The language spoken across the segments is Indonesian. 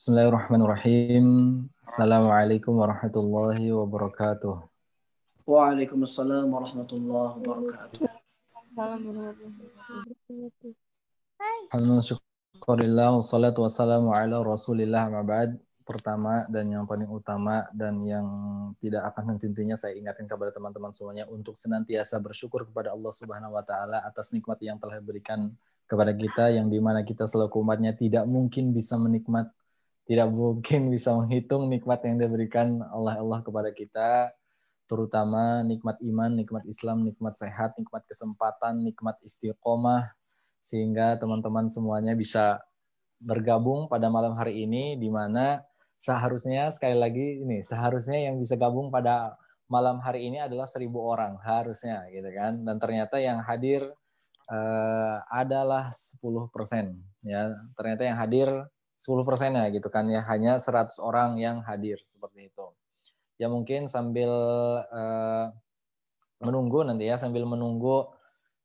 Bismillahirrahmanirrahim. Assalamualaikum warahmatullahi wabarakatuh. Waalaikumsalam warahmatullahi wabarakatuh. Alhamdulillah wassalatu wassalamu ala Rasulillah ma ba'd. Pertama dan yang paling utama dan yang tidak akan henti-hentinya saya ingatkan kepada teman-teman semuanya untuk senantiasa bersyukur kepada Allah Subhanahu wa taala atas nikmat yang telah diberikan kepada kita, yang dimana kita selaku umatnya tidak mungkin bisa menghitung nikmat yang diberikan oleh Allah kepada kita, terutama nikmat iman, nikmat Islam, nikmat sehat, nikmat kesempatan, nikmat istiqomah, sehingga teman-teman semuanya bisa bergabung pada malam hari ini, di mana seharusnya, sekali lagi ini, seharusnya yang bisa gabung pada malam hari ini adalah 1.000 orang, harusnya gitu kan, dan ternyata yang hadir adalah 10%, ya, ternyata yang hadir 10% ya gitu kan, ya, hanya 100 orang yang hadir, seperti itu. Ya mungkin sambil menunggu nanti ya, sambil menunggu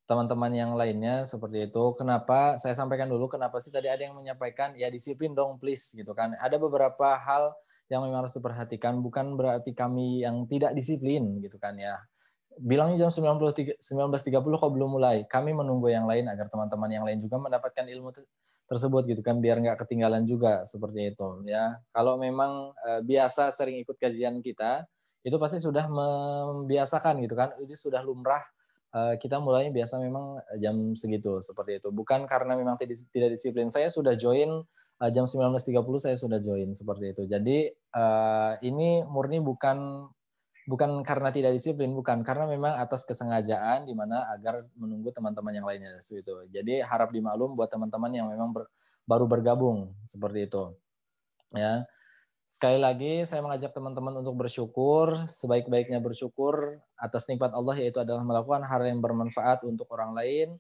teman-teman yang lainnya seperti itu. Kenapa saya sampaikan dulu, kenapa sih tadi ada yang menyampaikan ya disiplin dong please gitu kan. Ada beberapa hal yang memang harus diperhatikan, bukan berarti kami yang tidak disiplin gitu kan ya. Bilangnya jam 19.30 kok belum mulai. Kami menunggu yang lain agar teman-teman yang lain juga mendapatkan ilmu tersebut gitu kan, biar nggak ketinggalan juga seperti itu ya. Kalau memang biasa sering ikut kajian kita, itu pasti sudah membiasakan gitu kan, itu sudah lumrah. Kita mulainya biasa memang jam segitu seperti itu. Bukan karena memang tidak disiplin. Saya sudah join jam 19.30 saya sudah join seperti itu. Jadi ini murni bukan karena tidak disiplin, bukan karena memang atas kesengajaan di mana agar menunggu teman-teman yang lainnya itu. Jadi harap dimaklum buat teman-teman yang memang baru bergabung seperti itu. Ya. Sekali lagi saya mengajak teman-teman untuk bersyukur, sebaik-baiknya bersyukur atas nikmat Allah, yaitu adalah melakukan hal yang bermanfaat untuk orang lain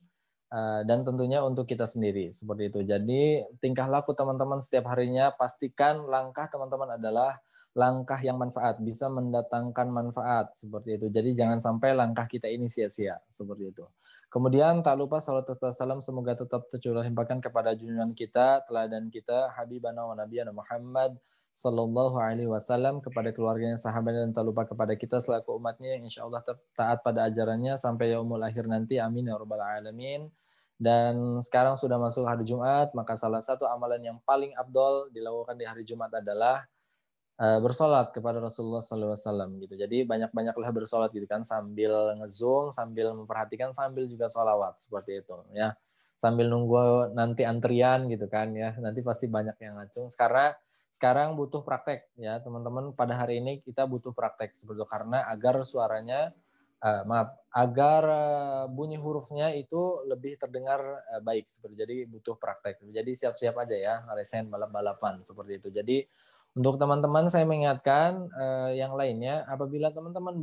dan tentunya untuk kita sendiri seperti itu. Jadi tingkah laku teman-teman setiap harinya pastikan langkah teman-teman adalah langkah yang manfaat, bisa mendatangkan manfaat seperti itu. Jadi jangan sampai langkah kita ini sia-sia seperti itu. Kemudian tak lupa salawat serta salam semoga tetap tercurah limpahkan kepada junjungan kita, teladan kita, Habibana wa Nabiyana Muhammad Sallallahu Alaihi Wasallam, kepada keluarganya, sahabatnya, dan tak lupa kepada kita selaku umatnya yang insya Allah taat pada ajarannya sampai yaumul akhir nanti. Amin ya rabbal alamin. Dan sekarang sudah masuk hari Jumat, maka salah satu amalan yang paling afdol dilakukan di hari Jumat adalah bersolat kepada Rasulullah SAW gitu. Jadi banyak-banyaklah bersolat gitu kan, sambil ngezoom, sambil memperhatikan, sambil juga sholawat seperti itu ya. Sambil nunggu nanti antrian gitu kan ya, nanti pasti banyak yang ngacung. Sekarang butuh praktek ya teman-teman. Pada hari ini kita butuh praktek seperti itu, karena agar suaranya agar bunyi hurufnya itu lebih terdengar baik seperti. Jadi butuh praktek. Jadi siap-siap aja ya, resen balap-balapan seperti itu. Jadi untuk teman-teman saya mengingatkan yang lainnya, apabila teman-teman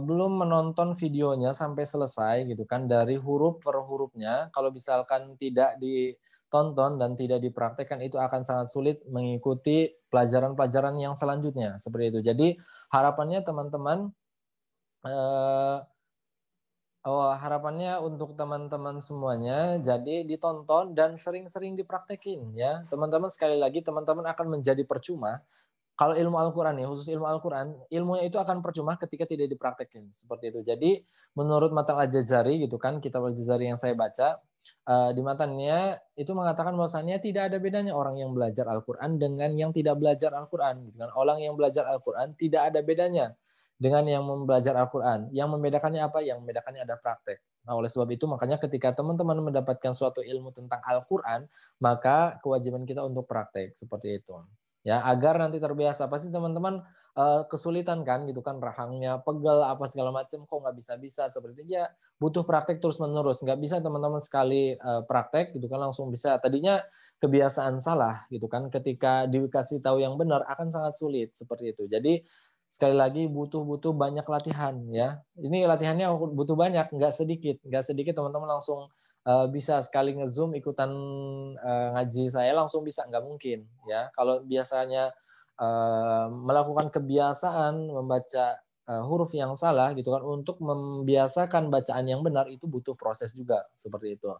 belum menonton videonya sampai selesai gitu kan, dari huruf per hurufnya, kalau misalkan tidak ditonton dan tidak dipraktekkan, itu akan sangat sulit mengikuti pelajaran-pelajaran yang selanjutnya seperti itu. Jadi harapannya teman-teman harapannya untuk teman-teman semuanya, jadi ditonton dan sering-sering dipraktekin ya. Teman-teman, sekali lagi teman-teman akan menjadi percuma kalau ilmu Al-Quran ya, khusus ilmu Al-Quran, ilmunya itu akan percuma ketika tidak dipraktekin seperti itu. Jadi menurut Matan Al-Jazari gitu kan, kitab Al-Jazari yang saya baca, di matannya itu mengatakan bahwasannya tidak ada bedanya orang yang belajar Al-Quran dengan yang tidak belajar Al-Quran gitu kan. Orang yang belajar Al-Quran tidak ada bedanya dengan yang belajar Al-Quran. Yang membedakannya apa? Yang membedakannya ada praktek. Nah, oleh sebab itu makanya ketika teman-teman mendapatkan suatu ilmu tentang Al-Quran, maka kewajiban kita untuk praktek seperti itu. Ya, agar nanti terbiasa. Pasti teman-teman kesulitan kan gitu kan, rahangnya pegel apa segala macam, kok nggak bisa-bisa seperti itu. Ya, butuh praktek terus-menerus. Nggak bisa teman-teman sekali praktek gitu kan langsung bisa. Tadinya kebiasaan salah gitu kan, ketika dikasih tahu yang benar akan sangat sulit seperti itu. Jadi sekali lagi butuh banyak latihan ya. Ini latihannya butuh banyak, nggak sedikit teman-teman langsung bisa sekali ngezoom ikutan ngaji saya langsung bisa, nggak mungkin ya. Kalau biasanya melakukan kebiasaan membaca huruf yang salah gitu kan, untuk membiasakan bacaan yang benar itu butuh proses juga seperti itu.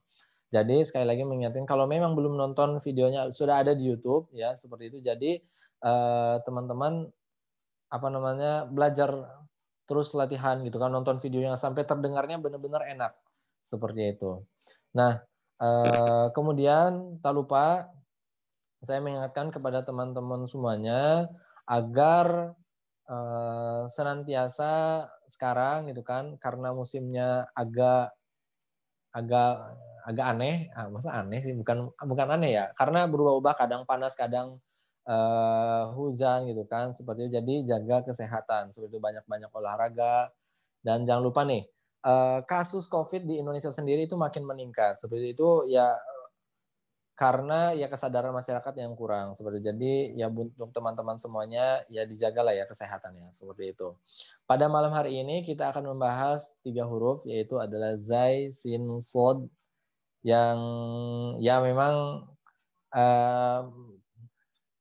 Jadi sekali lagi mengingatkan kalau memang belum nonton videonya sudah ada di YouTube ya seperti itu. Jadi teman-teman apa namanya belajar terus latihan gitu kan, nonton videonya sampai terdengarnya benar-benar enak seperti itu. Nah kemudian tak lupa saya mengingatkan kepada teman-teman semuanya agar senantiasa sekarang gitu kan, karena musimnya agak agak agak aneh, masa aneh sih, bukan aneh ya, karena berubah-ubah, kadang panas, kadang hujan gitu kan, seperti itu. Jadi jaga kesehatan, seperti itu, banyak-banyak olahraga, dan jangan lupa nih, kasus COVID di Indonesia sendiri itu makin meningkat, seperti itu ya, karena ya kesadaran masyarakat yang kurang seperti. Jadi ya untuk teman-teman semuanya ya dijagalah ya kesehatannya seperti itu. Pada malam hari ini kita akan membahas 3 huruf, yaitu adalah zai, sin, sod, yang ya memang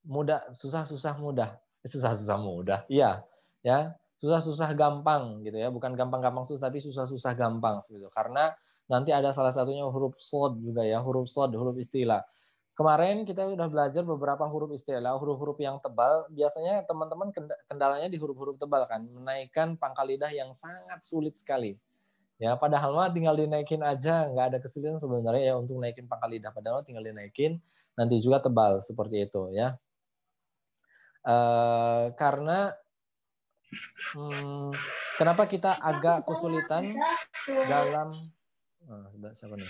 mudah, susah-susah mudah, susah-susah mudah, iya ya, susah-susah gampang gitu ya, bukan gampang-gampang susah tapi susah-susah gampang gitu. Karena nanti ada salah satunya huruf sod juga ya, huruf sod, huruf istilah. Kemarin kita sudah belajar beberapa huruf istilah, huruf-huruf yang tebal. Biasanya teman-teman kendalanya di huruf-huruf tebal kan, menaikkan pangkal lidah yang sangat sulit sekali. Ya, padahal mah tinggal dinaikin aja, nggak ada kesulitan sebenarnya ya untuk naikin pangkal lidah. Padahal tinggal dinaikin, nanti juga tebal seperti itu ya. Karena kenapa kita agak kesulitan dalam siapa nih?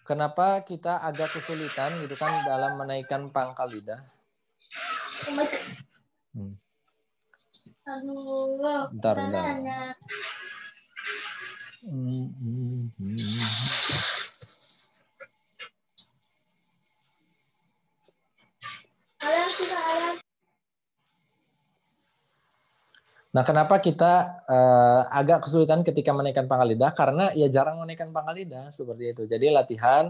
Kenapa kita agak kesulitan gitu kan dalam menaikkan pangkal lidah? Bentar. Nah, kenapa kita agak kesulitan ketika menaikkan pangkal lidah? Karena ya jarang menaikkan pangkal lidah seperti itu. Jadi latihan,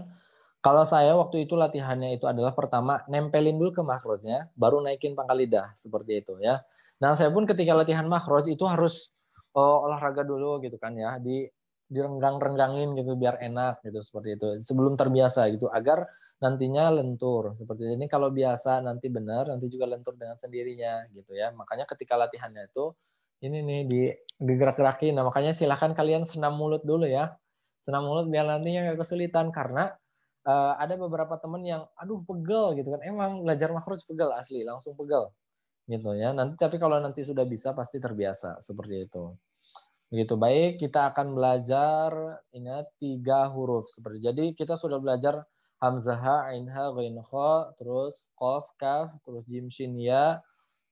kalau saya waktu itu latihannya itu adalah pertama nempelin dulu ke makrosnya, baru naikin pangkal lidah seperti itu ya. Nah, saya pun ketika latihan makros itu harus olahraga dulu gitu kan ya, direnggang-renggangin gitu biar enak gitu seperti itu. Sebelum terbiasa gitu agar nantinya lentur seperti ini. Kalau biasa nanti benar, nanti juga lentur dengan sendirinya gitu ya. Makanya ketika latihannya itu ini nih digerak-gerakin. Nah, makanya silahkan kalian senam mulut dulu ya. Senam mulut biar nantinya nggak kesulitan, karena ada beberapa temen yang aduh pegel gitu kan. Emang belajar makros pegel asli, langsung pegel gitu ya. Nanti tapi kalau nanti sudah bisa pasti terbiasa seperti itu. Begitu. Baik, kita akan belajar ingat 3 huruf seperti. Jadi kita sudah belajar hamzah, ain, ha, ghain, kha, terus qaf, kaf, terus jim, shin, ya,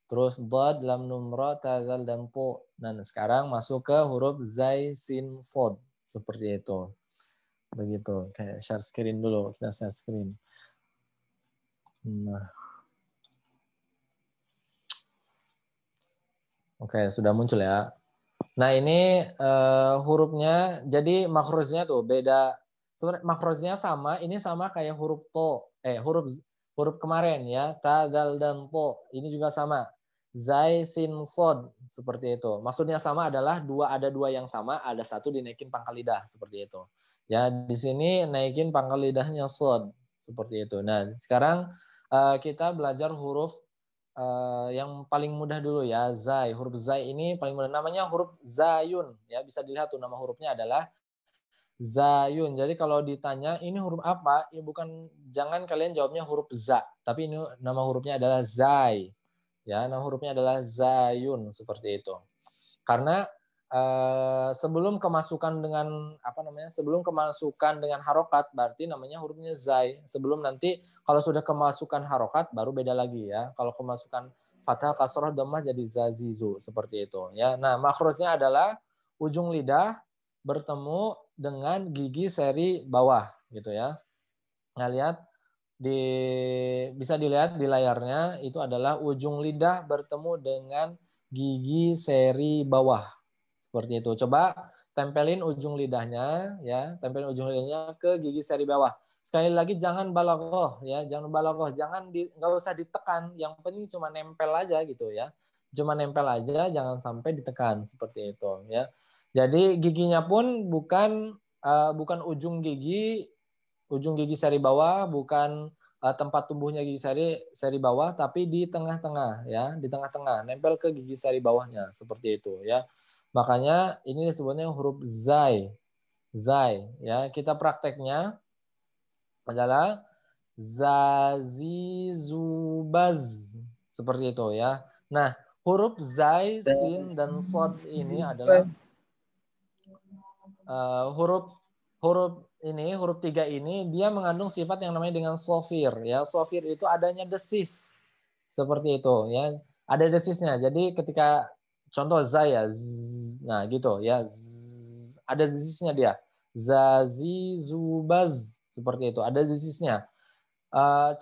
terus dad, lam, nun, ra, ta, zal, dan tu. Dan sekarang masuk ke huruf zai, sin, sod. Seperti itu. Begitu. Kayak share screen dulu. Kita share screen. Nah. Oke, sudah muncul ya. Nah, ini hurufnya, jadi makrosnya tuh beda. Sebenarnya makrosnya sama, ini sama kayak huruf to. Huruf kemarin ya, ta, dal, dan to. Ini juga sama. Zai, sin, sod, seperti itu. Maksudnya sama adalah ada dua yang sama, ada satu dinaikin pangkal lidah, seperti itu. Ya, di sini naikin pangkal lidahnya sod, seperti itu. Nah, sekarang kita belajar huruf yang paling mudah dulu ya, zai. Huruf zai ini paling mudah. Namanya huruf zayun. Ya, bisa dilihat tuh nama hurufnya adalah zayun. Jadi kalau ditanya ini huruf apa, ya bukan, jangan kalian jawabnya huruf za, tapi ini nama hurufnya adalah zai. Ya, nama hurufnya adalah zayun seperti itu. Karena sebelum kemasukan dengan sebelum kemasukan dengan harokat berarti namanya hurufnya zai. Sebelum nanti kalau sudah kemasukan harokat baru beda lagi ya. Kalau kemasukan fathah, kasroh, dhammah jadi zazizu seperti itu ya. Nah, makrosnya adalah ujung lidah bertemu dengan gigi seri bawah gitu ya. Nah, lihat bisa dilihat di layarnya, itu adalah ujung lidah bertemu dengan gigi seri bawah. Seperti itu. Coba tempelin ujung lidahnya ya, tempelin ujung lidahnya ke gigi seri bawah. Sekali lagi jangan balaghah ya, jangan balaghah, nggak usah ditekan, yang penting cuma nempel aja gitu ya. Cuma nempel aja, jangan sampai ditekan seperti itu ya. Jadi giginya pun bukan bukan ujung gigi seri bawah, bukan tempat tumbuhnya gigi seri bawah, tapi di tengah-tengah ya, di tengah-tengah, nempel ke gigi seri bawahnya seperti itu ya. Makanya ini disebutnya huruf zai. Zai ya. Kita prakteknya adalah zazizubaz seperti itu ya. Nah, huruf zai, sin dan sod ini adalah huruf 3 ini dia mengandung sifat yang namanya dengan sofir ya. Sofir itu adanya desis. Seperti itu ya. Ada desisnya. Jadi ketika contoh zaya nah gitu ya. Ada desisnya dia. Zazizubaz seperti itu. Ada desisnya.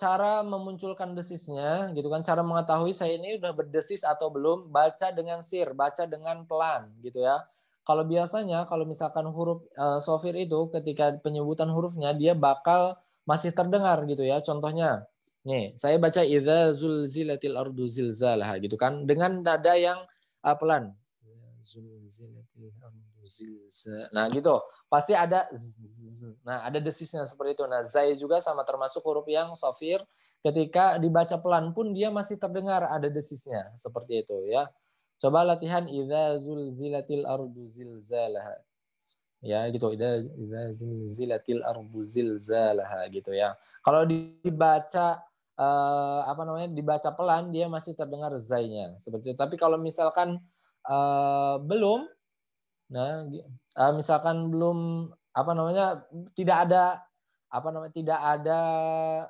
Cara memunculkan desisnya gitu kan, cara mengetahui saya ini udah berdesis atau belum, baca dengan sir, baca dengan pelan gitu ya. Kalau biasanya kalau misalkan huruf sofir itu ketika penyebutan hurufnya dia bakal masih terdengar gitu ya. Contohnya nih, saya baca idza zulzilatil ardu zilzalaha gitu kan dengan nada yang pelan. Nah gitu, pasti ada ada desisnya seperti itu. Nah zai juga sama termasuk huruf yang sofir, ketika dibaca pelan pun dia masih terdengar ada desisnya seperti itu ya. Coba latihan idza zulzilatil ardu zilzalaha. Ya gitu, idza zulzilatil ardu zilzalaha gitu ya. Kalau dibaca dibaca pelan dia masih terdengar zainya seperti itu. Tapi kalau misalkan belum, nah misalkan belum tidak ada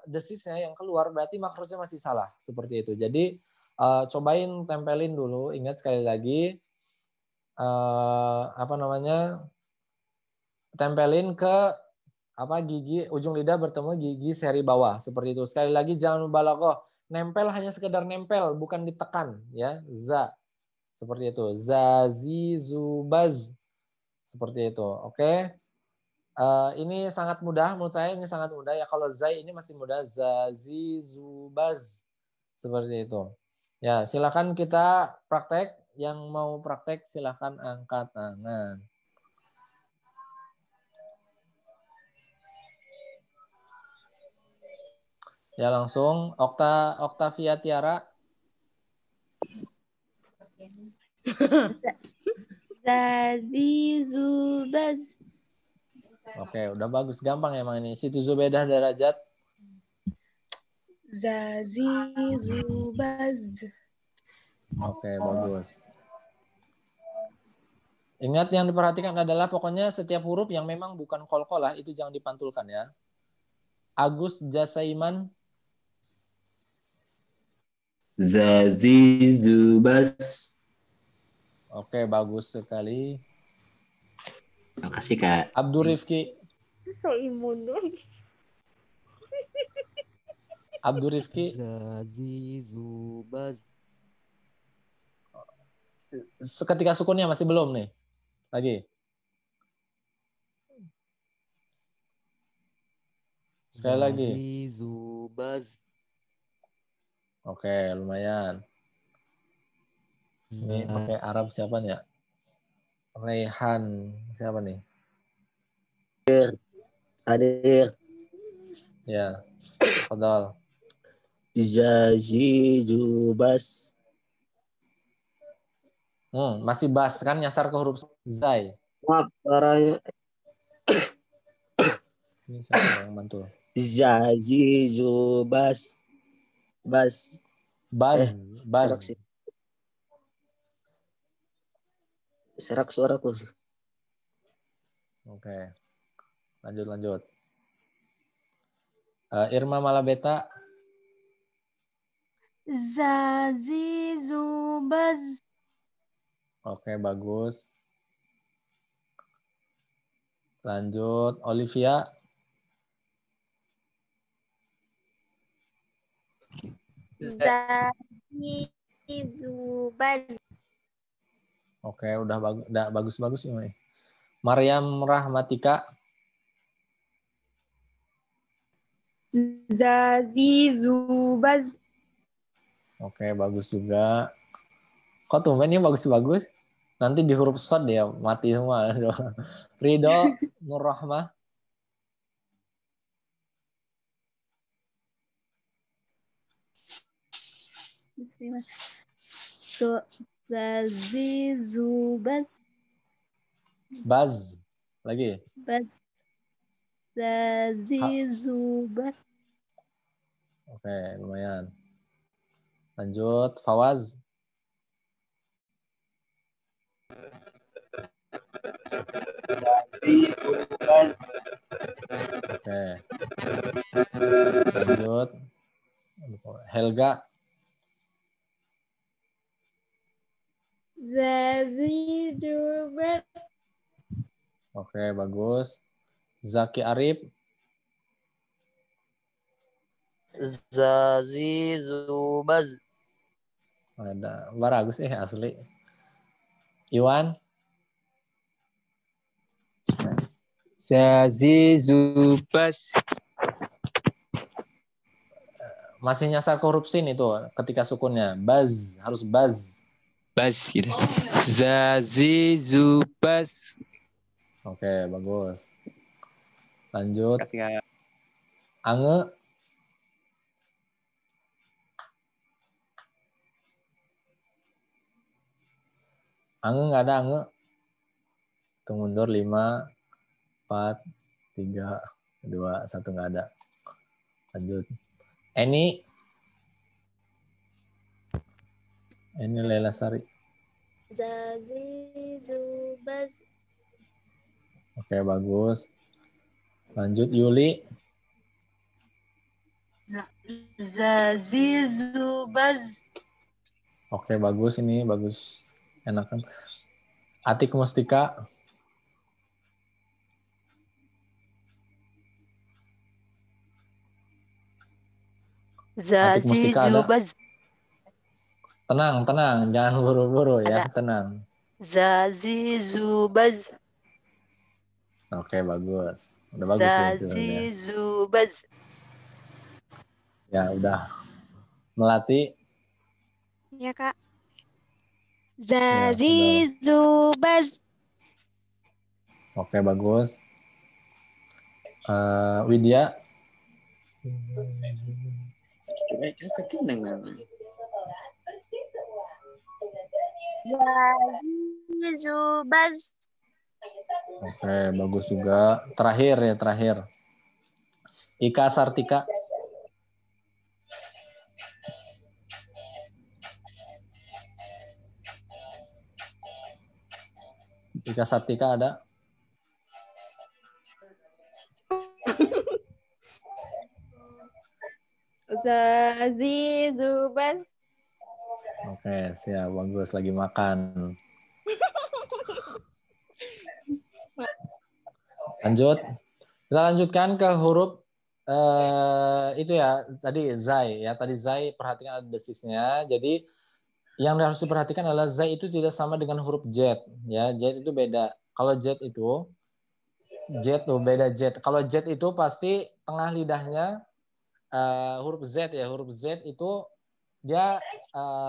desisnya yang keluar, berarti makrosnya masih salah seperti itu. Jadi cobain tempelin dulu, ingat sekali lagi tempelin ke gigi ujung lidah bertemu gigi seri bawah seperti itu. Sekali lagi jangan mubalaghah, nempel hanya sekedar nempel, bukan ditekan ya. Seperti itu. Zazizubaz seperti itu. Oke. Ini sangat mudah menurut saya, ini sangat mudah ya. Kalau zai ini masih mudah, zazizubaz seperti itu. Ya, silakan kita praktek. Yang mau praktek silakan angkat tangan. Ya langsung Oktavia Tiara. Zazizubaz. Oke, udah bagus, gampang emang ini. Siti Zubedah Darajat. Zazizubaz. Oke, bagus. Ingat yang diperhatikan adalah pokoknya setiap huruf yang memang bukan qalqalah itu jangan dipantulkan ya. Agus Jasaiman. Zazizubas. Oke, bagus sekali. Terima kasih, Kak. Abdur Rifki. So imun dong. Abdur Rifki. Zazizubaz. Ketika sukunnya masih belum nih. Lagi. Sekali lagi. Zazizubaz. Oke, lumayan. Ini pakai Arab siapa nih ya? Rehan siapa nih? Hadir. Ya. Fadal. Zazizubaz. Masih bas kan nyasar ke huruf zai. Maaf, suaranya. Ini siapa yang bantu? Zazizubaz. Baz. Baz. Serak suaraku. Oke. Lanjut. Irma Malabeta. Zazizubaz. Oke, bagus. Lanjut, Olivia. Zazizubaz. Oke, udah bagus ini. Maryam Rahmatika. Zazizubaz. Oke, bagus juga. Kok tumben ini bagus-bagus? Nanti di huruf shad ya mati semua. Ridho, Nur Rahmah. Bismillah. Zazizubaz. Baz. Lagi. Baz. Zazizubaz. Oke, lumayan. Lanjut, Fawaz. Oke. Lanjut. Helga. Zazizubaz. Oke, bagus. Zaki Arif. Zazizubaz. Ada. Bagus asli. Iwan. Zazizubaz. Masih nyasar ke huruf sin itu ketika sukunnya. Baz. Harus baz. Baz gitu. Zazizubaz. Oke, bagus. Lanjut. Kasih Kak. Ange. Ange nggak ada Ange. Hitung mundur 5, 4, 3, 2, 1 nggak ada. Lanjut. Eni Lela Sari. Zazizubaz. Oke, bagus. Lanjut Yuli. Zazizubaz. Oke, bagus ini, bagus. Enakan. Atik Mustika. Atik Mustika ada. Zazizubaz. Tenang, jangan buru-buru ya, tenang. Zazizubaz. Oke, bagus. Udah bagus ya. Zazizubaz. Ya, udah. Melati. Ya, Kak. Zazizubaz. Oke, bagus. Widya. Zazizubaz. Oke, bagus juga. Terakhir. Ika Sartika. Ika Sartika ada? Zazizubaz. Oke, siap. Bagus. Lagi makan. Lanjut. Kita lanjutkan ke huruf itu ya. Tadi zai ya. Tadi zai perhatikan ada desisnya. Jadi yang harus diperhatikan adalah zai itu tidak sama dengan huruf z ya. Z itu beda. Kalau z itu beda z. Kalau z itu pasti tengah lidahnya huruf z ya. Huruf z itu dia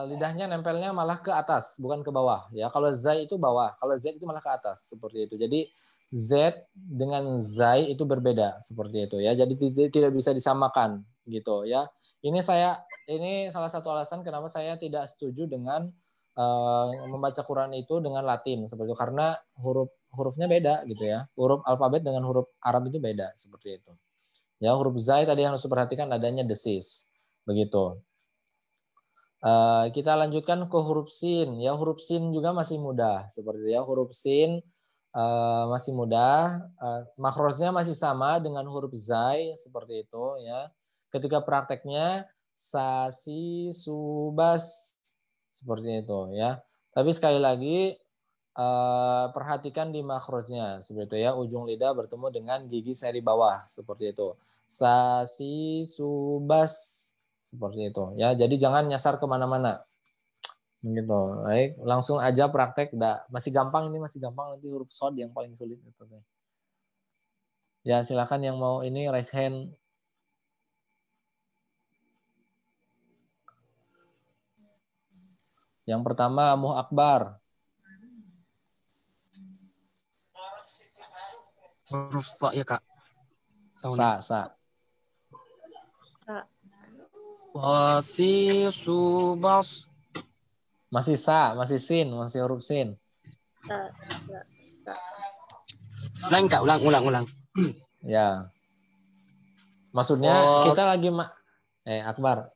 lidahnya nempelnya malah ke atas, bukan ke bawah ya. Kalau zai itu bawah, kalau z itu malah ke atas seperti itu. Jadi z dengan zai itu berbeda seperti itu ya. Jadi tidak bisa disamakan gitu ya. Ini salah satu alasan kenapa saya tidak setuju dengan membaca Quran itu dengan Latin seperti itu, karena hurufnya beda gitu ya. Huruf alfabet dengan huruf Arab itu beda seperti itu. Ya, huruf zai tadi yang harus diperhatikan adanya desis. Begitu. Kita lanjutkan ke huruf sin. Ya, huruf sin juga masih mudah seperti itu ya. Huruf sin masih mudah. Makrosnya masih sama dengan huruf zai seperti itu ya. Ketika prakteknya sasi subas seperti itu ya. Tapi sekali lagi perhatikan di makrosnya seperti itu ya. Ujung lidah bertemu dengan gigi seri bawah seperti itu. Sasi subas seperti itu ya. Jadi jangan nyasar kemana-mana begitu. Baik, langsung aja praktek. Masih gampang, nanti huruf shad yang paling sulit gitu. Ya, silakan yang mau ini raise hand. Yang pertama Muh Akbar. Huruf sa ya kak. Sa, sa. Wasi subas. Masih sa, masih sin, masih huruf sin. Ulang kak, ulang. Ya. Maksudnya kita lagi Akbar.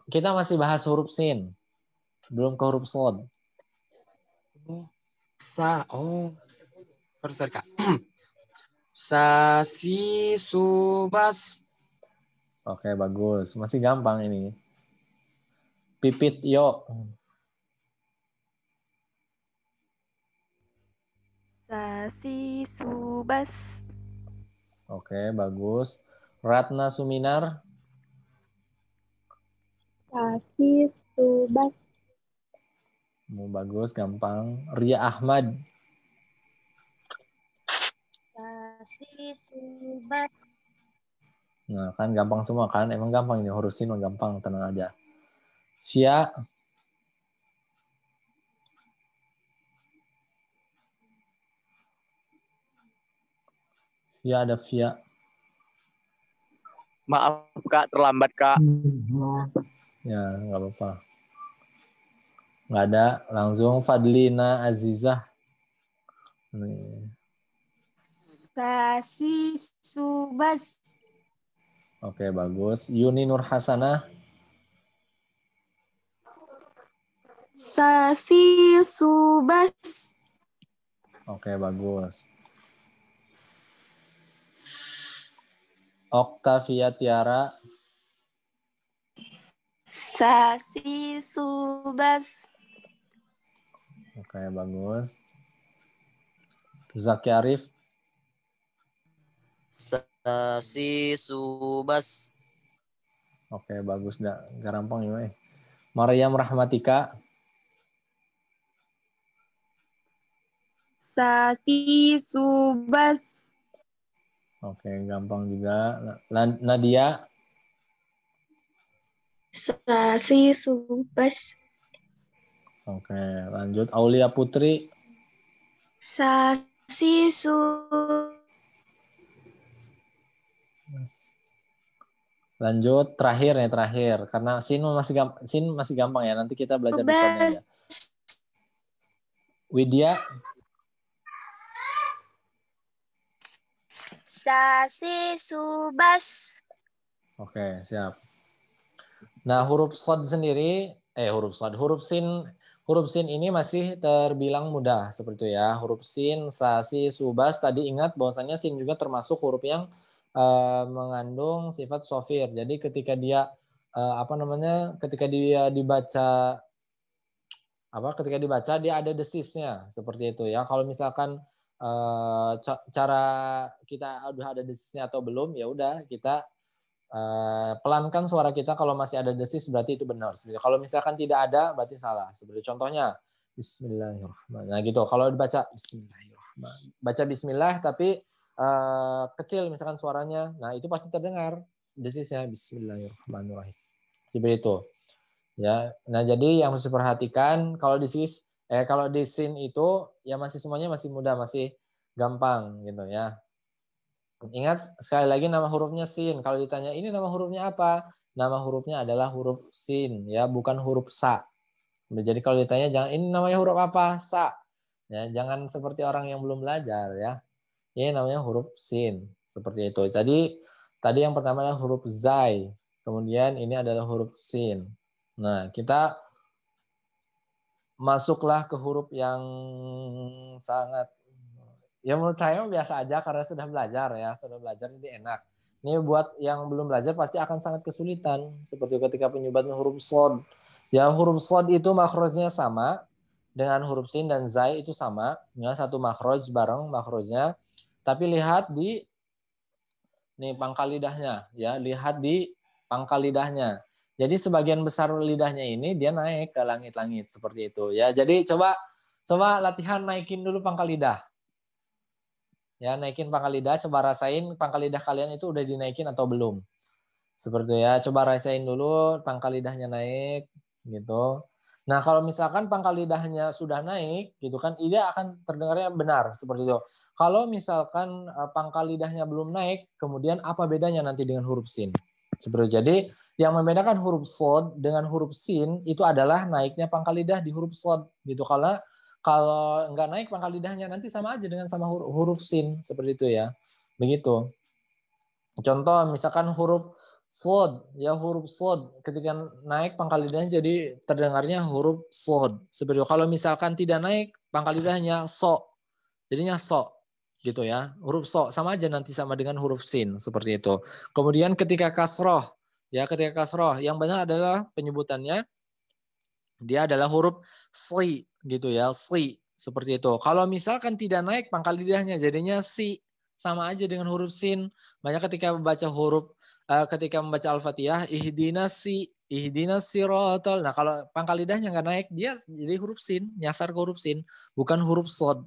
Kita masih bahas huruf sin. Belum ke huruf shad. Sa, sorry kak. Sasi subas. Oke, bagus. Masih gampang ini. Pipit yo. Sasi subas. Oke, bagus. Ratna Suminar. Sasi subas. Bagus, gampang. Ria Ahmad. Sasi subas. Nah, kan gampang semua kan? Emang gampang ini. Huruf sin mah gampang, tenang aja. Sia. Via ada via. Maaf kak, terlambat kak. Ya, nggak apa-apa. Nggak ada. Langsung Fadlina Azizah. Nih. Sasi subas. Oke, bagus. Yuni Nur Hasanah. Sasi subas. Oke, bagus. Oktavia Tiara. Sasi subas. Oke, bagus. Zaki Arif. Sasi subas. Oke, bagus. Nggak rampang ya. Maryam Rahmatika. Sasi subas. Oke, gampang juga. Nadia. Sasi subas. Oke, lanjut. Aulia Putri. Sasi subas. Lanjut. Terakhir nih, terakhir. Karena sin masih gampang ya. Nanti kita belajar di sana aja. Widya. Sasi subas. Oke, siap. Nah, huruf shad sendiri, huruf sin ini masih terbilang mudah seperti itu ya. Huruf sin, sa, si, subas. Tadi ingat bahwasannya sin juga termasuk huruf yang mengandung sifat shofir. Jadi ketika dia ketika dia dibaca dia ada desisnya seperti itu ya. Kalau misalkan cara kita udah ada desisnya atau belum, ya udah kita pelankan suara kita. Kalau masih ada desis berarti itu benar. Kalau misalkan tidak ada berarti salah. Seperti contohnya Bismillahirrahmanirrahim. Nah gitu. Kalau dibaca Bismillahirrahmanirrahim, baca Bismillah tapi kecil misalkan suaranya, nah itu pasti terdengar desisnya Bismillahirrahmanirrahim. Seperti itu. Ya. Nah jadi yang harus diperhatikan kalau di sin itu ya masih semuanya masih mudah, masih gampang gitu ya. Ingat sekali lagi nama hurufnya sin. Kalau ditanya ini nama hurufnya apa? Nama hurufnya adalah huruf sin ya, bukan huruf sa. Jadi kalau ditanya jangan ini namanya huruf apa? Sa. Ya, jangan seperti orang yang belum belajar ya. Ini namanya huruf sin. Seperti itu. Jadi tadi yang pertama adalah huruf zai. Kemudian ini adalah huruf sin. Nah, kita masuklah ke huruf yang sangat, ya menurut saya biasa aja karena sudah belajar jadi enak. Ini buat yang belum belajar pasti akan sangat kesulitan. Seperti ketika penyebatan huruf shad. Ya huruf shad itu makhrajnya sama dengan huruf sin dan zai itu sama. Ya, satu makhraj bareng makhrajnya. Tapi lihat di pangkal lidahnya. Ya, lihat di pangkal lidahnya. Jadi sebagian besar lidahnya ini dia naik ke langit-langit seperti itu. Ya, jadi coba latihan naikin dulu pangkal lidah. Ya, naikin pangkal lidah, coba rasain pangkal lidah kalian itu udah dinaikin atau belum. Seperti itu ya, coba rasain dulu pangkal lidahnya naik gitu. Nah, kalau misalkan pangkal lidahnya sudah naik gitu kan, dia akan terdengarnya benar seperti itu. Kalau misalkan pangkal lidahnya belum naik, kemudian apa bedanya nanti dengan huruf sin? Seperti jadi yang membedakan huruf sod dengan huruf sin itu adalah naiknya pangkal lidah di huruf sod gitu. Kalau nggak naik pangkal lidahnya nanti sama aja dengan sama huruf sin seperti itu ya. Begitu. Contoh misalkan huruf sod, ya huruf sod ketika naik pangkal lidahnya jadi terdengarnya huruf sod. Seperti itu. Kalau misalkan tidak naik pangkal lidahnya so, jadinya so gitu ya. Huruf so sama aja nanti sama dengan huruf sin seperti itu. Kemudian ketika kasroh, ya ketika kasroh yang benar adalah penyebutannya dia adalah huruf sli gitu ya, sli seperti itu. Kalau misalkan tidak naik pangkal lidahnya jadinya si, sama aja dengan huruf sin. Makanya ketika membaca Al-Fatihah ihdinas siratal. Nah, kalau pangkal lidahnya nggak naik dia jadi huruf sin, nyasar ke huruf sin, bukan huruf shad.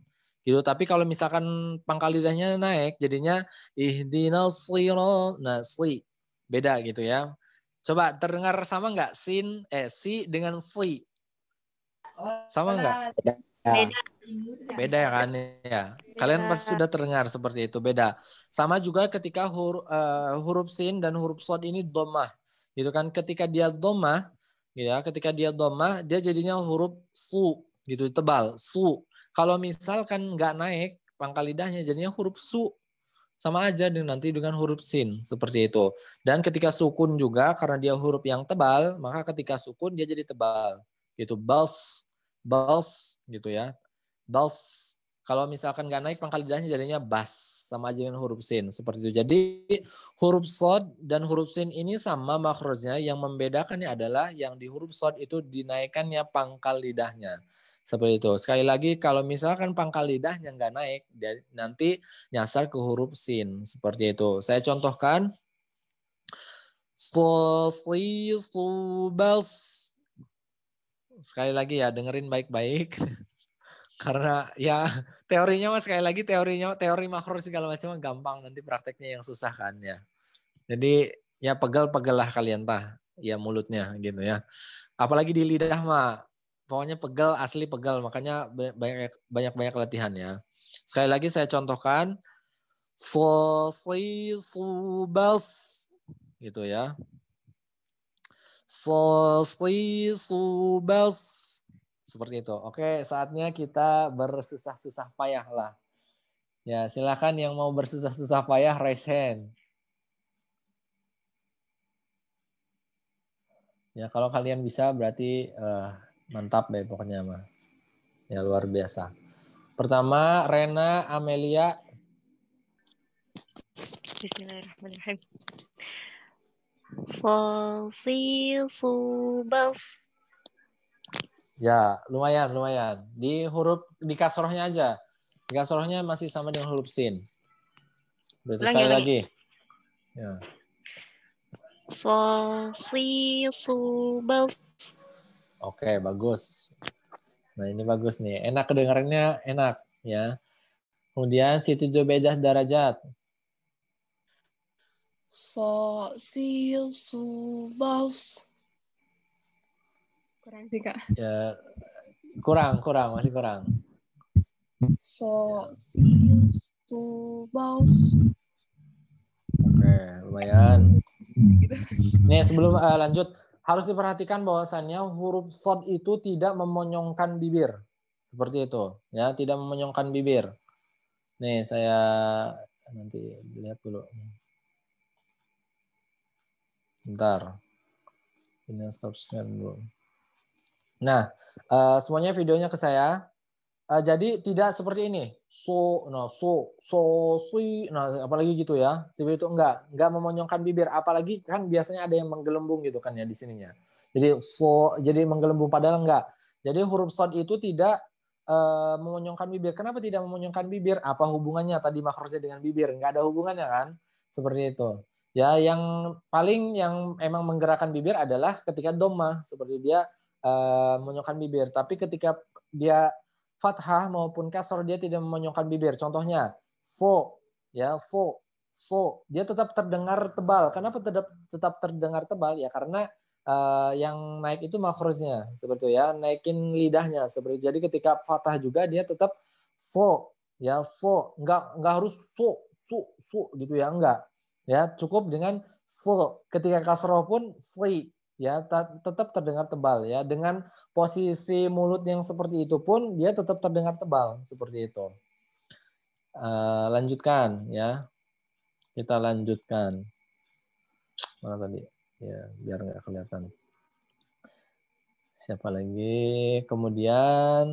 Gitu. Tapi kalau misalkan pangkal lidahnya naik jadinya ihdinas siratal. Nah, sli. Beda gitu ya. Coba terdengar sama nggak si dengan sli? Sama nggak? Beda ya kan ya. Kalian pasti sudah terdengar seperti itu, beda. Sama juga ketika huruf sin dan huruf shad ini dhammah. Gitu kan, ketika dia dhammah ya, dia jadinya huruf su gitu, tebal, su. Kalau misalkan nggak naik pangkal lidahnya jadinya huruf su. Sama aja nanti dengan huruf sin seperti itu. Dan ketika sukun juga karena dia huruf yang tebal, maka ketika sukun dia jadi tebal. Gitu, bals gitu ya. Bals. Kalau misalkan nggak naik pangkal lidahnya jadinya bas, sama aja dengan huruf sin seperti itu. Jadi huruf shad dan huruf sin ini sama makhrajnya, yang membedakannya adalah yang di huruf shad itu dinaikannya pangkal lidahnya. Seperti itu. Sekali lagi kalau misalkan pangkal lidahnya nggak naik, nanti nyasar ke huruf sin seperti itu. Saya contohkan. Sekali lagi ya, dengerin baik-baik. Karena ya teorinya mas sekali lagi teori makro segala macam gampang, nanti prakteknya yang susah kan ya. Jadi ya pegel-pegel lah kalian ya mulutnya gitu ya. Apalagi di lidah mah pokoknya pegel, asli pegel, makanya banyak latihan ya. Sekali lagi saya contohkan subas gitu ya. Subas seperti itu. Oke, saatnya kita bersusah-susah payah lah. Ya, silakan yang mau bersusah-susah payah raise hand. Ya, kalau kalian bisa berarti mantap deh pokoknya mah. Ya, luar biasa. Pertama, Rena Amelia. Bismillahirrahmanirrahim. Subas. Ya, lumayan. Di kasrohnya aja. Di kasrohnya masih sama dengan huruf sin. Berarti sekali lagi. Ya. Subas. Oke, bagus. Nah, ini bagus nih. Enak kedengarannya, enak ya. Kemudian Siti Zubaidah Darajat. Subas. Kurang sih, Kak. Ya, kurang, masih kurang. Subas. Oke, lumayan. Nih, sebelum lanjut, harus diperhatikan bahwasannya huruf shad itu tidak memonyongkan bibir. Seperti itu, ya, tidak memonyongkan bibir. Nih, saya nanti lihat dulu. Bentar. Ini stop share dulu. Nah, semuanya videonya ke saya. Jadi tidak seperti ini. Nah, apalagi gitu ya. Seperti itu enggak memonyongkan bibir. Apalagi kan biasanya ada yang menggelembung gitu kan ya di sininya. Jadi menggelembung padahal enggak. Jadi huruf shad itu tidak memonyongkan bibir. Kenapa tidak memonyongkan bibir? Apa hubungannya tadi makrosnya dengan bibir? Enggak ada hubungannya kan? Seperti itu. Ya, yang paling yang emang menggerakkan bibir adalah ketika dhammah, seperti dia memonyongkan bibir. Tapi ketika dia fathah maupun kasroh dia tidak memonyongkan bibir. Contohnya ya dia tetap terdengar tebal. Kenapa tetap terdengar tebal? Ya karena yang naik itu makhrajnya seperti itu ya, naikin lidahnya seperti. Jadi ketika fathah juga dia tetap ya so, nggak harus so gitu ya, enggak. Ya, cukup dengan so. Ketika kasroh pun sli, ya tetap terdengar tebal ya. Dengan posisi mulut yang seperti itu pun dia tetap terdengar tebal seperti itu. Lanjutkan ya. Kita lanjutkan. Mana tadi? Ya, biar nggak kelihatan. Siapa lagi? Kemudian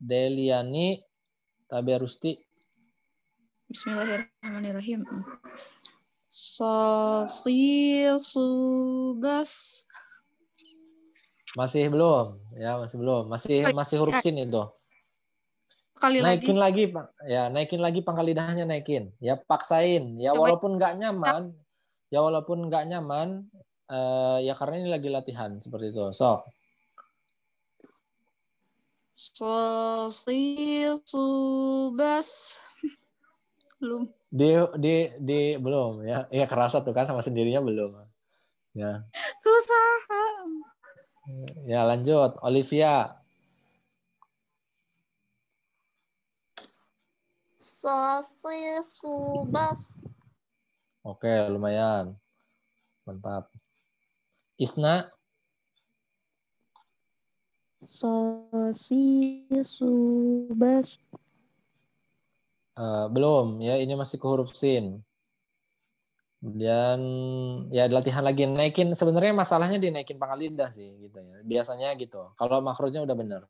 Deliani Taberusti. Bismillahirrahmanirrahim. Sofi subas. Masih belum, ya masih belum, masih huruf sin itu. Naikin lagi, ya naikin lagi pangkal lidahnya naikin, ya paksain, ya walaupun nggak nyaman, ya karena ini lagi latihan seperti itu. Sok. Sofi subas. Belum. Belum ya, ya kerasa tuh kan sama sendirinya belum, ya. Susah. Ya lanjut, Olivia. Sosi subas. Oke, lumayan. Mantap. Isna. Sosi subas. Belum, ya ini masih ke huruf sin. Kemudian ya latihan lagi naikin. Sebenarnya masalahnya dinaikin pangkal lidah sih, gitu ya. Biasanya gitu. Kalau makrojnya udah benar.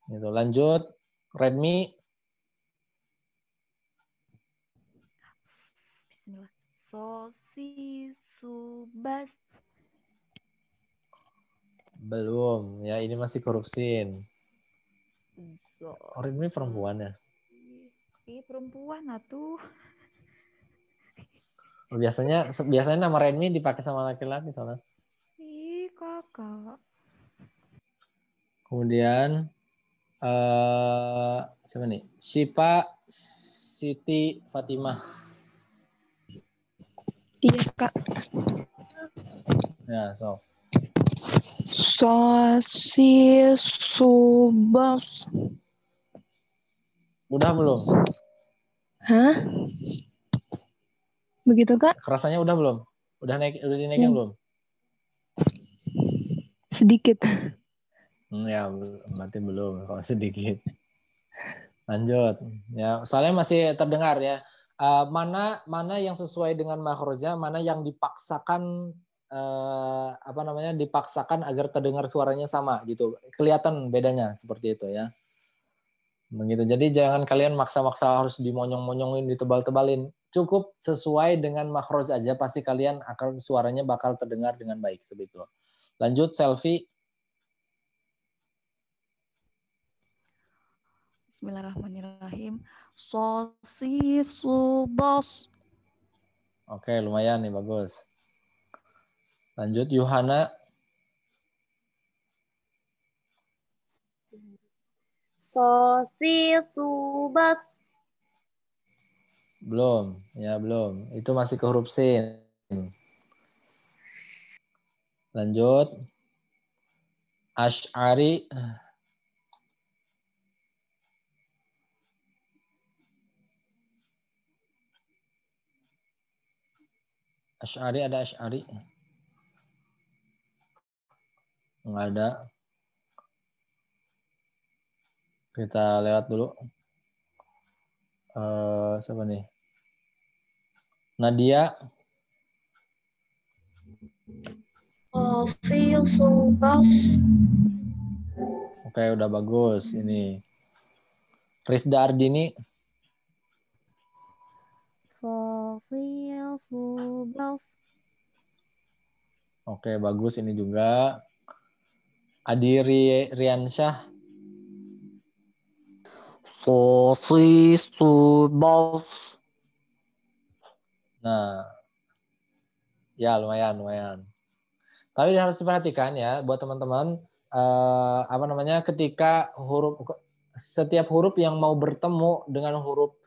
Gitu. Lanjut, Redmi. Bismillah. Sosi subas. Belum, ya ini masih ke huruf sin. Redmi perempuan ya? Iya perempuan atuh. Biasanya nama Redmi dipakai sama laki-laki soalnya. Ih kakak. Kemudian siapa nih? Syifa Siti Fatimah. Iya kak. Ya, so. Sosi subas. Udah belum? Hah? Begitu kak? Kerasanya udah belum? Udah dinaikin belum? Sedikit. Ya, berarti belum. Kalau sedikit. Lanjut. Ya, soalnya masih terdengar ya. Mana yang sesuai dengan makrojnya, mana yang dipaksakan dipaksakan agar terdengar suaranya sama gitu. Kelihatan bedanya seperti itu ya. Begitu. Jadi jangan kalian maksa-maksa harus dimonyong-monyongin, ditebal-tebalin. Cukup sesuai dengan makroj aja, pasti kalian akan suaranya bakal terdengar dengan baik seperti itu. Lanjut, Selfie. Bismillahirrahmanirrahim. Sosi subas. Oke, lumayan nih, bagus. Lanjut, Yuhana. Sosi subas. Belum, ya belum. Itu masih ke huruf sin. Lanjut. Asy'ari. Asy'ari, ada Asy'ari? Enggak ada. Kita lewat dulu. Siapa nih? Nadia. Sosi subas. Oke, udah bagus ini. Rizda Ardini. Sosi subas. Oke, bagus ini juga. Adi Riansyah. Sosi subas. Nah, ya lumayan. Tapi harus diperhatikan ya, buat teman-teman, ketika setiap huruf yang mau bertemu dengan huruf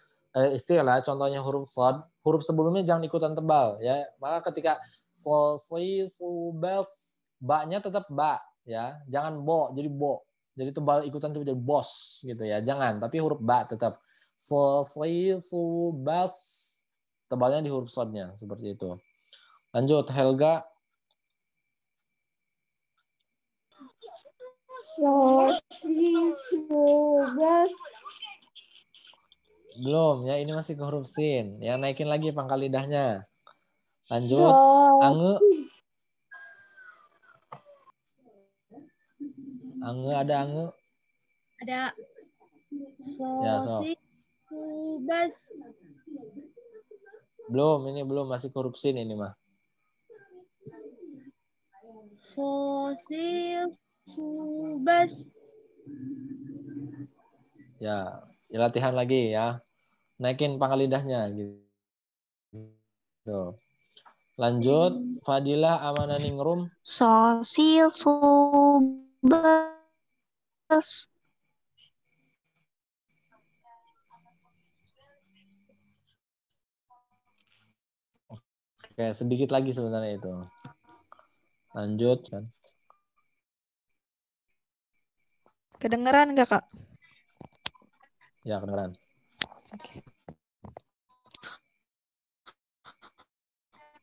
istilah, contohnya huruf shad, huruf sebelumnya jangan ikutan tebal ya. Maka ketika sosi subas, ba-nya tetap ba ya, jangan bo, jadi bo. jadi tebal ikutan tuh jadi bos gitu ya. Jangan, tapi huruf ba tetap. Subas. Tebalnya di huruf sodnya seperti itu. Lanjut Helga. Subas. Belum ya, ini masih ke huruf sin. Ya naikin lagi pangkal lidahnya. Lanjut ange. Ange ada ange. Ada. Ya, so. Subas. Belum, ini belum, masih ke huruf sin ini mah. Subas. Ya, latihan lagi ya. Naikin pangkal lidahnya gitu. Lanjut Fadilah Amananingrum. Subas. Oke, sedikit lagi sebenarnya itu. Lanjut kan. Kedengeran nggak, Kak? Ya, kedengeran.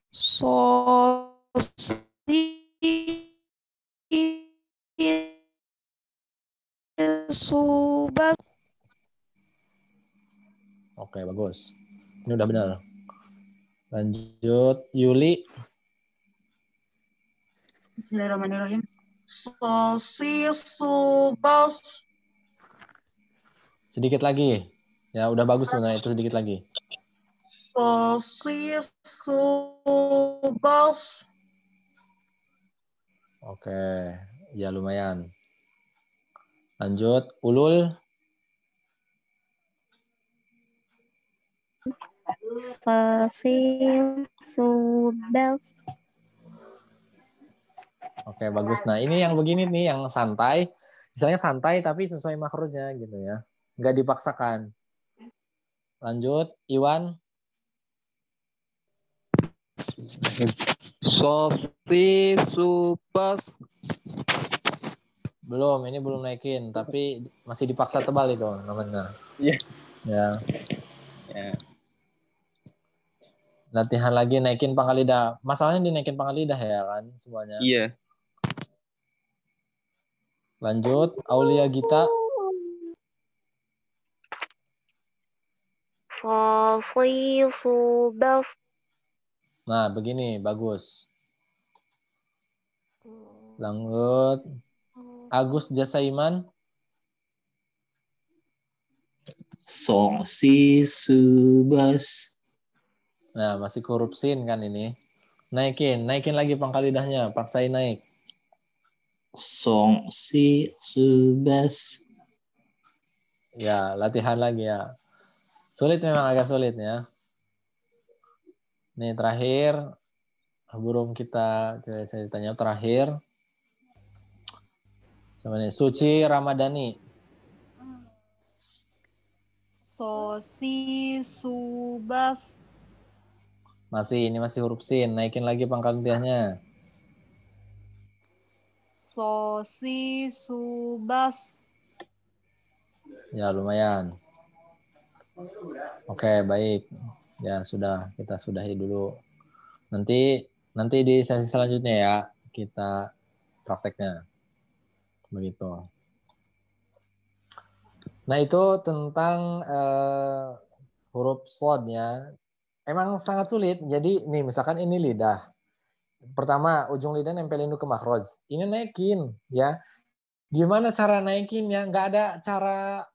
Subas. Oke, bagus. Ini udah benar. Lanjut Yuli. Bismillahirrahmanirrahim. Subas. Sedikit lagi. Ya, udah bagus sebenarnya itu, sedikit lagi. Subas. Oke, ya lumayan. Lanjut Ulul. Subas. Oke, bagus. Nah, ini yang begini nih, yang santai. Misalnya santai tapi sesuai makrosnya gitu ya. Nggak dipaksakan. Lanjut, Iwan. Subas. Belum, ini belum naikin. Tapi masih dipaksa tebal itu namanya. Iya. Ya. Ya. Latihan lagi naikin pangkal lidah. Masalahnya dinaikin pangkal lidah ya kan semuanya. Iya. Lanjut, Aulia Gita. Subas. Nah, begini, bagus. Lanjut, Agus Jasaiman. Subas. Nah, masih korupsin kan ini. Naikin lagi pangkal lidahnya, paksain naik. Subas. Ya, latihan lagi ya. Sulit memang, agak sulit ya. Nih terakhir, burung kita saya tanya terakhir. Sama nih, Suci Ramadhani. Subas. Masih, ini masih huruf sin. Naikin lagi pangkal lidahnya. Subas. Ya, lumayan. Oke, baik. Ya, sudah. Kita sudahi dulu. Nanti di sesi selanjutnya ya, kita prakteknya. Begitu. Nah, itu tentang huruf shad ya. Emang sangat sulit. Jadi, nih misalkan ini lidah. Pertama, ujung lidah nempelin ke makhraj. Ini naikin ya. Gimana cara naikinnya? Nggak ada cara.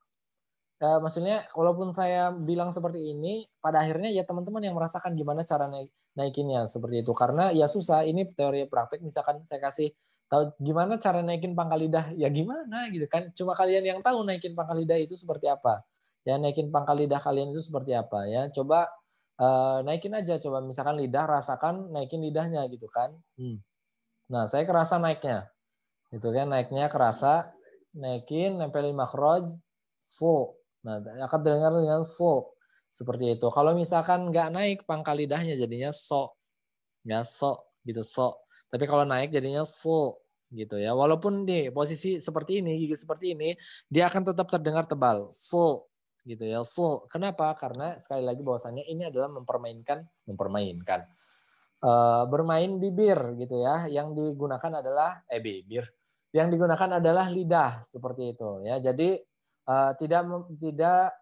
Maksudnya, walaupun saya bilang seperti ini, pada akhirnya ya teman-teman yang merasakan gimana cara naikinnya seperti itu. Karena ya susah. Ini teori praktek. Misalkan saya kasih tahu gimana cara naikin pangkal lidah, ya gimana gitu kan? Cuma kalian yang tahu naikin pangkal lidah itu seperti apa. Ya naikin pangkal lidah kalian itu seperti apa ya. Coba naikin aja, coba misalkan lidah, rasakan naikin lidahnya gitu kan. Nah, saya kerasa naiknya. Itu kan naiknya kerasa, naikin, nempelin makhraj, fu. Nah, akan dengar dengan fu. Seperti itu. Kalau misalkan nggak naik pangkal lidahnya jadinya so. Ya so gitu so. Tapi kalau naik jadinya fu. gitu ya. Walaupun di posisi seperti ini, gigi seperti ini, dia akan tetap terdengar tebal. Full gitu ya. Full. Kenapa? Karena sekali lagi bahwasannya ini adalah bermain bibir gitu ya. Yang digunakan adalah bibir. Yang digunakan adalah lidah seperti itu ya. Jadi tidak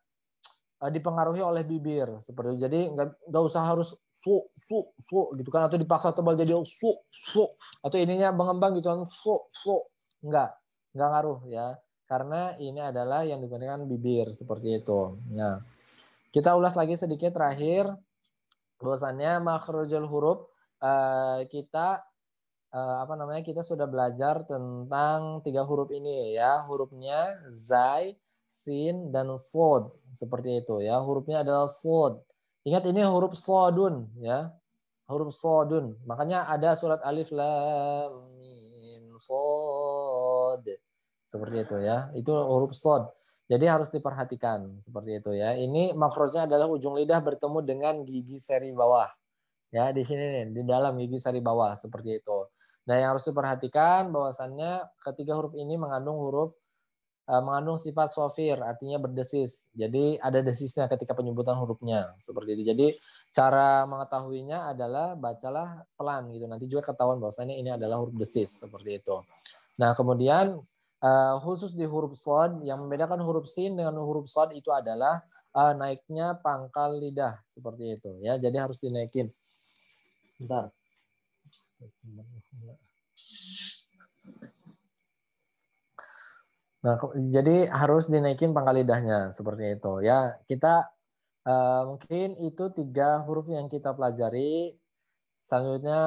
dipengaruhi oleh bibir seperti itu. Jadi nggak usah harus fu gitu kan, atau dipaksa tebal jadi fu atau ininya mengembang gitu kan, fu nggak ngaruh ya, karena ini adalah yang digunakan bibir seperti itu. Nah, kita ulas lagi sedikit terakhir bahwasannya makhrajul huruf kita kita sudah belajar tentang 3 huruf ini ya, hurufnya zai, sin, dan sod seperti itu ya. Hurufnya adalah sod. Ingat ini huruf sodun ya, huruf sodun. Makanya ada surat alif lam mim sod seperti itu ya. Itu huruf sod. Jadi harus diperhatikan seperti itu ya. Ini makrosnya adalah ujung lidah bertemu dengan gigi seri bawah ya, di sini nih, di dalam gigi seri bawah seperti itu. Nah, yang harus diperhatikan bahwasannya ketiga huruf ini mengandung sifat sofir, artinya berdesis. Jadi ada desisnya ketika penyebutan hurufnya seperti itu. Jadi cara mengetahuinya adalah bacalah pelan gitu. Nanti juga ketahuan bahwasanya ini adalah huruf desis seperti itu. Nah, kemudian khusus di huruf shad, yang membedakan huruf sin dengan huruf shad itu adalah naiknya pangkal lidah seperti itu ya. Jadi harus dinaikin. Bentar. Nah, jadi harus dinaikin pangkal lidahnya seperti itu ya. Kita mungkin itu 3 huruf yang kita pelajari. Selanjutnya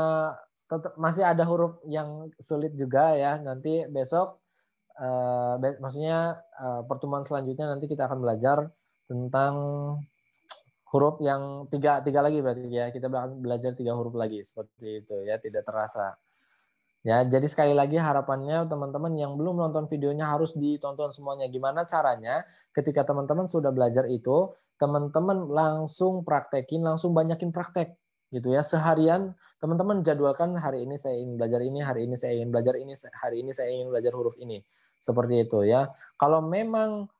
masih ada huruf yang sulit juga ya. Nanti besok maksudnya pertemuan selanjutnya nanti kita akan belajar tentang huruf yang tiga lagi berarti ya. Kita akan belajar 3 huruf lagi seperti itu ya, tidak terasa. Ya, jadi sekali lagi harapannya teman-teman yang belum nonton videonya harus ditonton semuanya. Gimana caranya ketika teman-teman sudah belajar itu, teman-teman langsung praktekin, langsung banyakin praktek gitu ya. Seharian teman-teman jadwalkan, hari ini saya ingin belajar ini, hari ini saya ingin belajar ini, hari ini saya ingin belajar huruf ini. Seperti itu ya. Kalau memang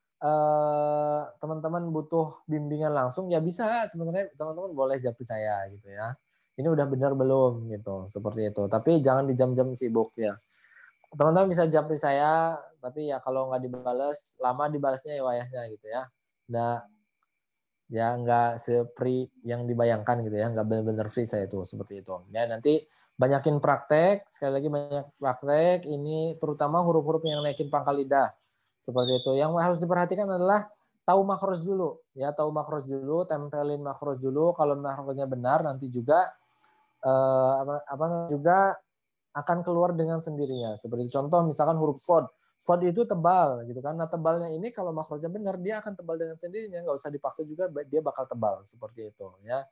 teman-teman butuh bimbingan langsung ya bisa, sebenarnya teman-teman boleh japri saya gitu ya. Ini udah benar belum gitu, seperti itu. Tapi jangan di jam-jam sibuk ya. Teman-teman bisa japri saya, tapi ya kalau nggak dibalas, lama dibalasnya ya wayahnya gitu ya. Nggak se-free yang dibayangkan gitu ya, nggak benar-benar free saya itu seperti itu. Ya, nanti banyakin praktek, sekali lagi banyak praktek. Ini terutama huruf-huruf yang naikin pangkal lidah seperti itu. Yang harus diperhatikan adalah tahu makhraj dulu ya, tahu makhraj dulu, tempelin makhraj dulu. Kalau makhrajnya benar nanti juga juga akan keluar dengan sendirinya. Seperti contoh misalkan huruf shad. Shad itu tebal gitu kan. Nah, tebalnya ini kalau makhrajnya benar dia akan tebal dengan sendirinya, nggak usah dipaksa juga dia bakal tebal seperti itu ya.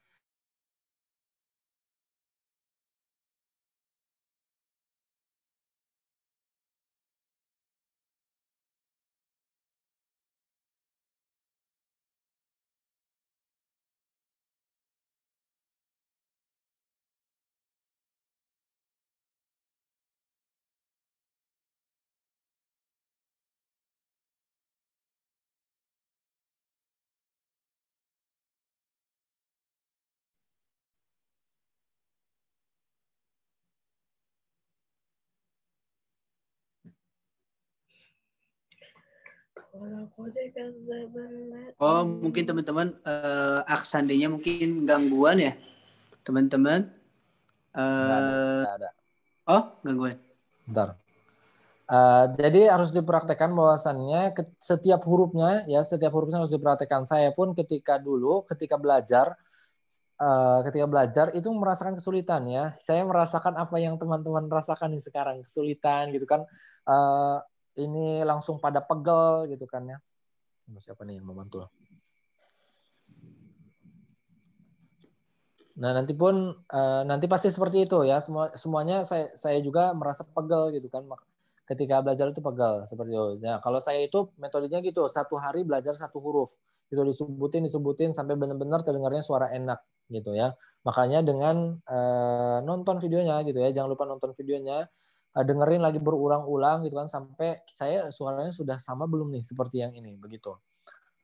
Oh, mungkin teman-teman aksandinya mungkin gangguan ya, teman-teman. Nggak ada. Oh, gangguan. Bentar. Jadi harus dipraktekkan bahwasannya setiap hurufnya harus dipraktekkan. Saya pun ketika belajar itu merasakan kesulitan ya. Saya merasakan apa yang teman-teman rasakan sekarang, kesulitan gitu kan. Ini langsung pada pegel gitu kan ya. Siapa nih yang membantu? Nah, nanti pasti seperti itu ya. Semuanya saya juga merasa pegel gitu kan. Ketika belajar itu pegel seperti itu. Nah, kalau saya itu metodenya gitu, 1 hari belajar 1 huruf. Itu disebutin sampai benar-benar terdengarnya suara enak gitu ya. Makanya dengan nonton videonya gitu ya. Jangan lupa nonton videonya. dengerin lagi berulang-ulang gitu kan sampai saya suaranya sudah sama belum nih seperti yang ini begitu.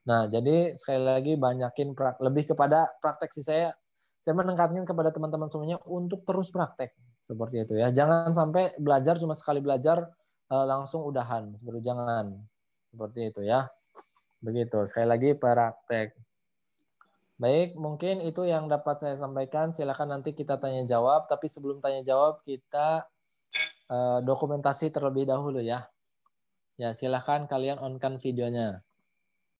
Nah, jadi sekali lagi banyakin lebih kepada praktek sih saya menekankan kepada teman-teman semuanya untuk terus praktek seperti itu ya. Jangan sampai belajar cuma sekali belajar langsung udahan, jangan seperti itu ya. Begitu. Sekali lagi praktek. Baik, mungkin itu yang dapat saya sampaikan. Silakan nanti kita tanya jawab, tapi sebelum tanya jawab kita dokumentasi terlebih dahulu ya. Ya, silakan kalian on-kan videonya.